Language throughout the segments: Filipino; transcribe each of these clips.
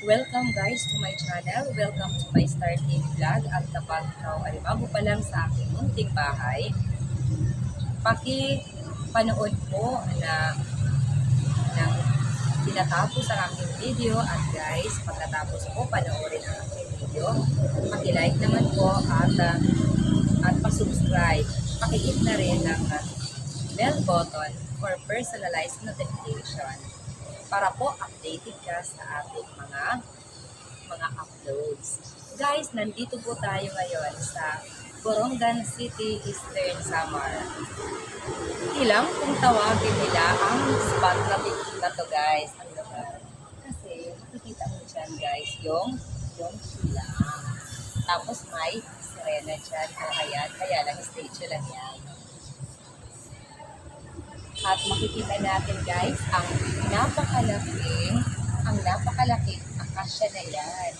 Welcome guys to my channel. Welcome to my Star TV vlog. At kapag ikaw ay bago pa lang sa aking munting bahay, panood po ng tinatapos ang aking video. At guys, pagkatapos po panoorin ang aking video, like naman po at pa-subscribe. Paki-hit na rin ng bell button for personalized notification para po updated ka sa ating mga uploads. Guys, nandito po tayo ngayon sa Borongan City, Eastern Samar. Ilang kung tawagin nila ang spot na to guys, ang lugar. Kasi makikita mo dyan guys, yung silang. Tapos may sirena dyan, kaya lang statue lang yan. At makikita natin guys ang napakalaking akasya na yan.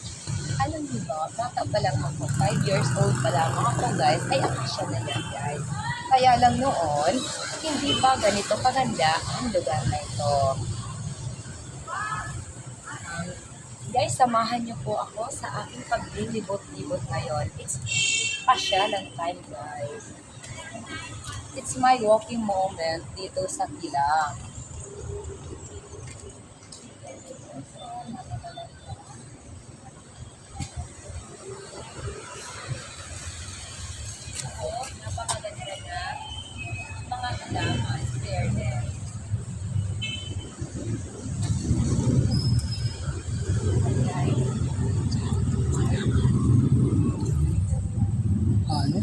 Alam niyo ba, bata pa lang ako, 5 years old pa lang ako guys, ay akasya na yan guys. Kaya lang noon, hindi pa ganito kaganda ang lugar na ito. Guys, samahan niyo po ako sa aking paglilibot-libot ngayon. It's pasyalan time guys. It's my walking moment dito sa Kilang. Napakaganda na mga halaman, fairness. Ano?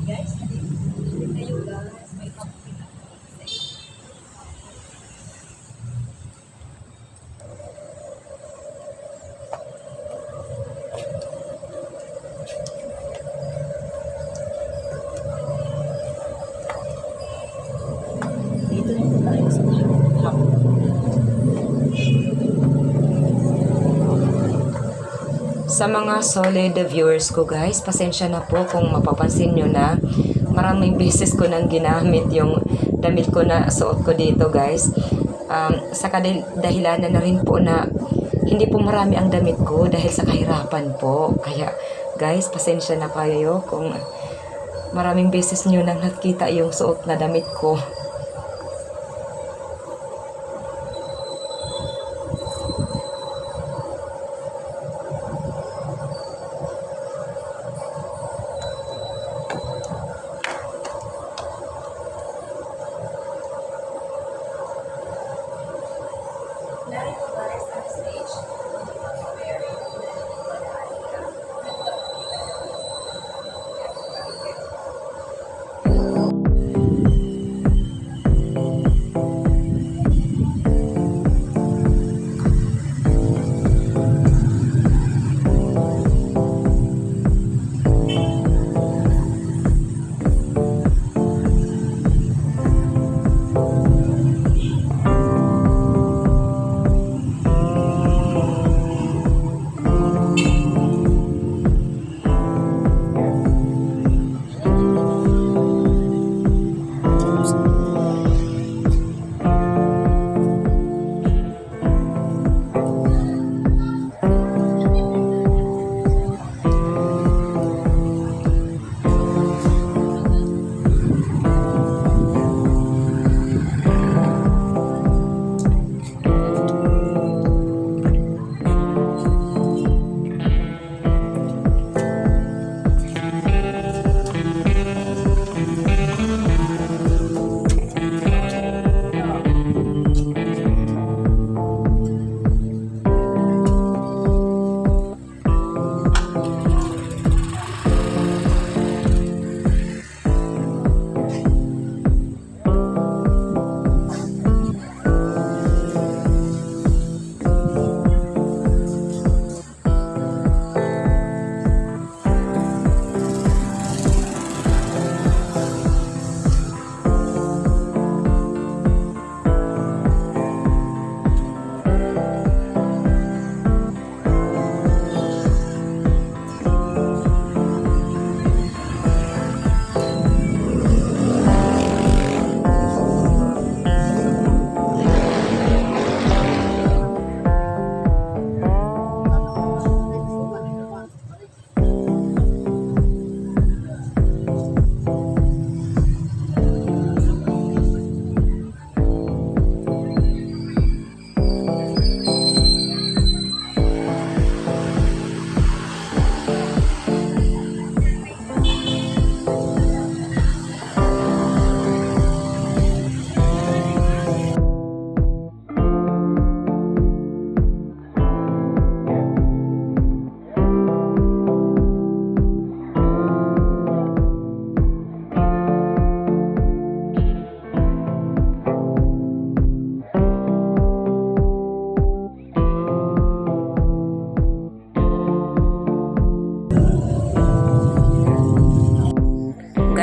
Guys, hindi kayo guys, may kapatid ako sa inyo. Dito na po tayo sa hapon. Sa mga solid viewers ko guys, pasensya na po kung mapapansin nyo na maraming beses ko nang ginamit yung damit ko na suot ko dito guys. Sa dahilan na rin po na hindi po marami ang damit ko dahil sa kahirapan po. Kaya guys, pasensya na kayo kung maraming beses nyo nang nakita yung suot na damit ko. Narito guys ang stage.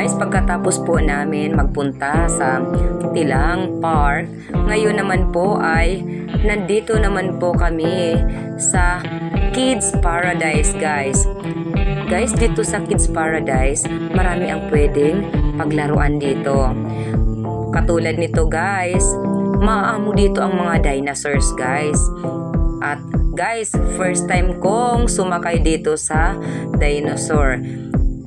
Guys, pagkatapos po namin magpunta sa Tilang Park, ngayon naman po ay nandito naman po kami sa Kids Paradise, guys. Guys, dito sa Kids Paradise, marami ang pwedeng paglaruan dito. Katulad nito, guys, maaamo dito ang mga dinosaurs, guys. At guys, first time kong sumakay dito sa dinosaur.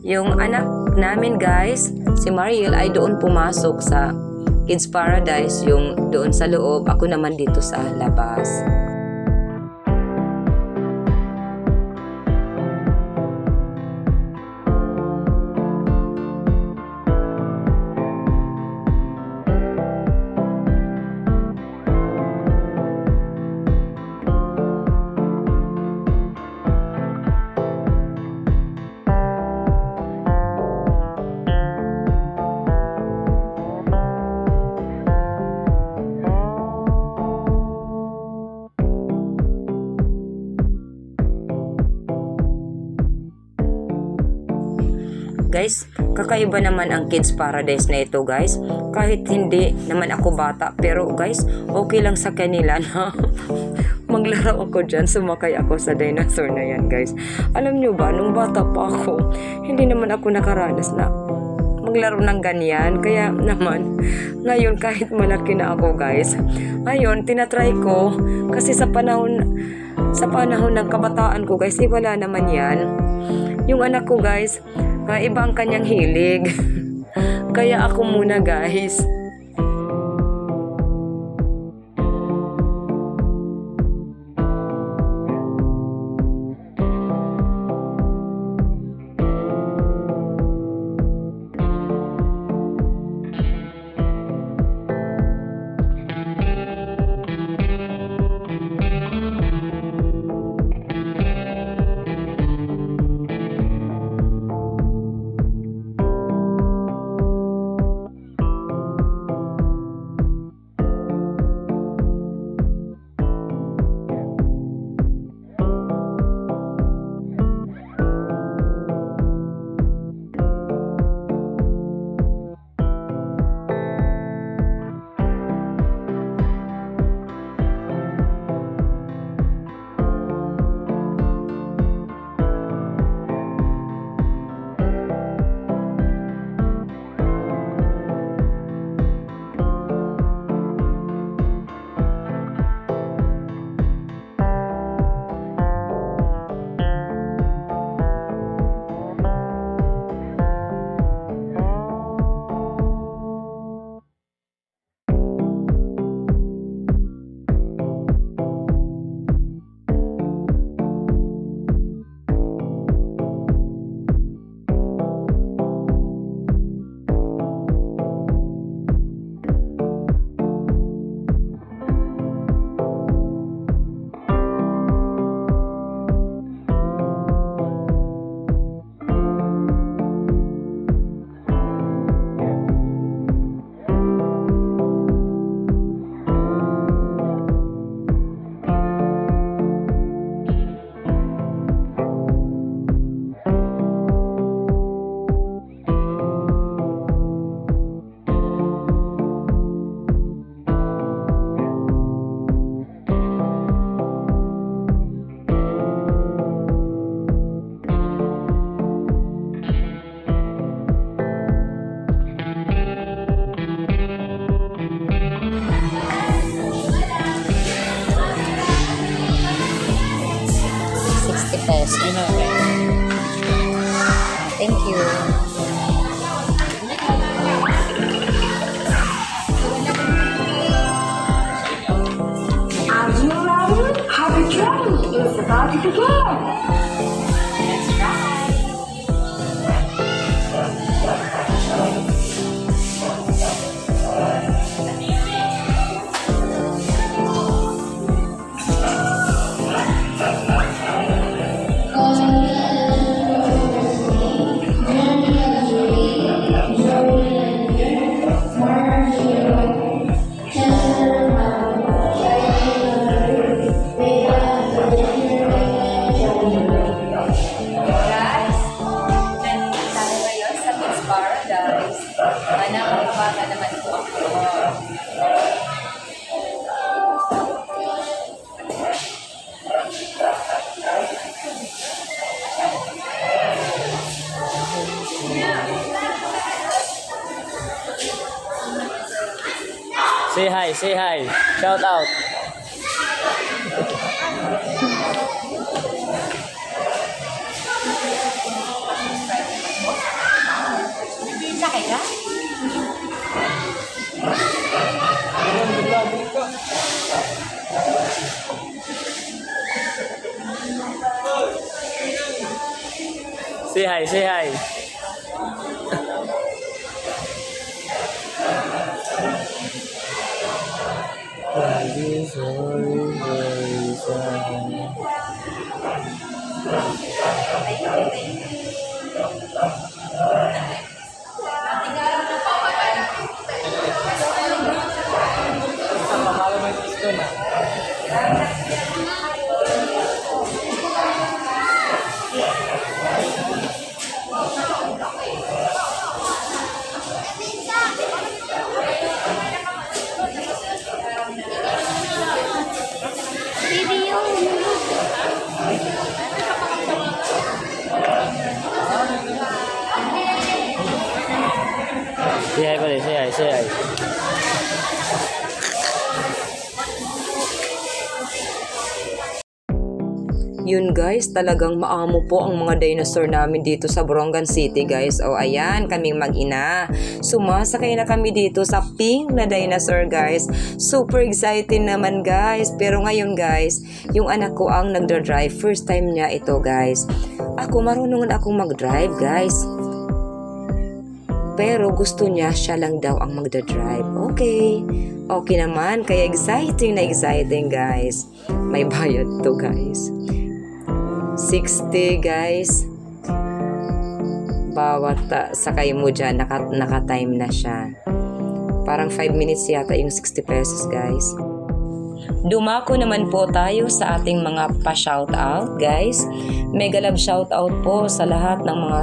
Yung anak namin, guys, si Mariel ay doon pumasok sa Kids Paradise, yung doon sa loob, ako naman dito sa labas. Guys, kakaiba naman ang Kids Paradise na ito, guys. Kahit hindi naman ako bata, pero guys, okay lang sa kanila na maglaro ako dyan, sumakay ako sa dinosaur na yan, guys. Alam nyo ba, nung bata pa ako, hindi naman ako nakaranas na maglaro ng ganyan. Kaya naman, ngayon kahit malaki na ako, guys, ngayon, tinatry ko, kasi sa panahon ng kabataan ko, guys, wala naman yan. Yung anak ko, guys, iba ang kanyang hilig. Kaya ako muna, guys. Pesos. Thank you. Are you ready? Happy journey is about to begin. Guys, nandito tayo ngayon sa Kids Paradise. Say hi, say hi. Shout out. Sakay ka? Say hi, say hi. Sorry, sorry, sorry, sorry. Say hi pala, say hi, say hi. Yun guys, talagang maamo po ang mga dinosaur namin dito sa Borongan City guys. O ayan, kaming mag-ina. Sumasakay na kami dito sa pink na dinosaur guys. Super exciting naman guys. Pero ngayon guys, yung anak ko ang nagdadrive. First time niya ito guys. Ako, marunong na akong mag-drive guys. Pero gusto niya, siya lang daw ang magdadrive. Okay. Okay naman, kaya exciting na exciting guys. May bayad to guys. 60 guys. Bawat sakay mo dyan, naka-time na siya. Parang 5 minutes yata yung 60 pesos guys. Dumako naman po tayo sa ating mga pa-shoutout guys. Mega love shoutout po sa lahat ng mga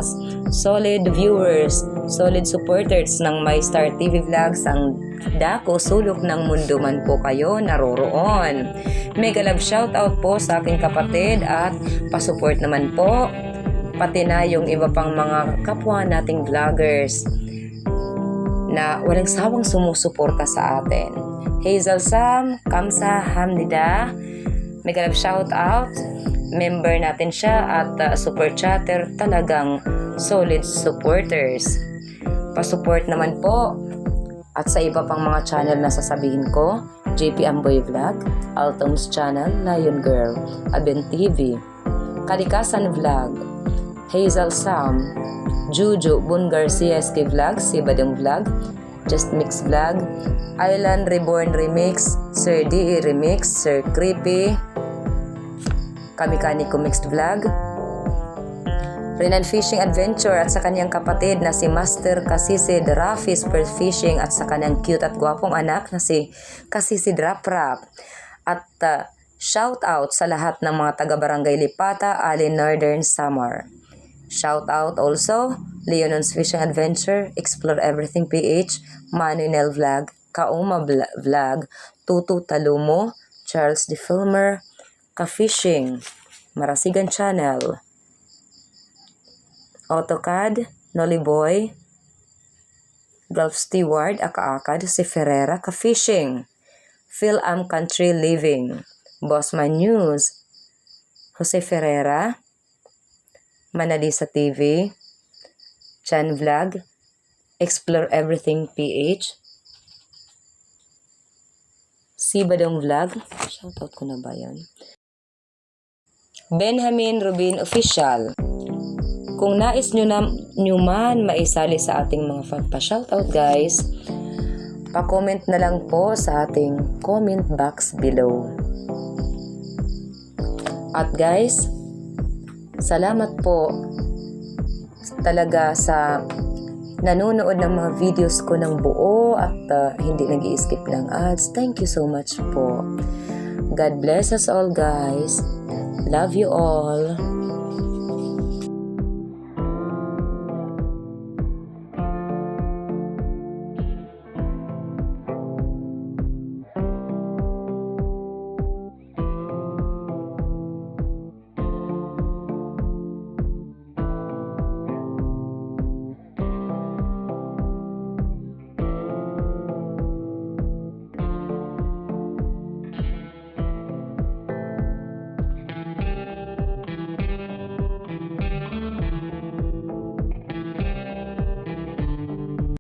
solid viewers, solid supporters ng My Star TV Vlogs, ang dako sulok ng mundo man po kayo naroroon. Mega love shoutout po sa aking kapatid at pasupport naman po pati na yung iba pang mga kapwa nating vloggers na walang sawang sumusuporta sa atin. Hazel Sam, Kamsa Hamnida, mega love shoutout. Member natin siya at super chatter, talagang solid supporters. Pasupport naman po at sa iba pang mga channel na sasabihin ko, JP Amboy Vlog, Altom's Channel, Lion Girl, Aben TV, Kalikasan Vlog, Hazel Sam, Juju, Bun Garcia SK Vlog, Sibadong Vlog, Just Mix Vlog, Island Reborn Remix, Sir DE Remix, Sir Creepy, Kamikani ko Mixed Vlog, Renan Fishing Adventure at sa kanyang kapatid na si Master Kasisid Rafi Spur Fishing at sa kanyang cute at gwapong anak na si Kasisid Rap Rap. At shout out sa lahat ng mga taga-barangay Lipata, Alin Northern Samar. Shout out also Leonon's Fishing Adventure, Explore Everything PH, Manuel Vlog, Kauma Vlog, Tutu Talumo, Charles De Filmer, Ka-Fishing, Marasigan Channel, AutoCAD, Nolly Boy, Gulf Steward, Akaakad, si Ferreira, Ka-Fishing, Phil Am Country Living, Bossman News, Jose Ferreira, Manalisa TV, Chan Vlog, Explore Everything PH, Sibadong Vlog, shoutout ko na ba yan? Benjamin Rubin Official. Kung nais nyo man maisali sa ating mga pa-shoutout guys, pa-comment na lang po sa ating comment box below. At guys, salamat po talaga sa nanonood ng mga videos ko ng buo at hindi nag-i-skip ng ads. Thank you so much po. God bless us all guys. Love you all.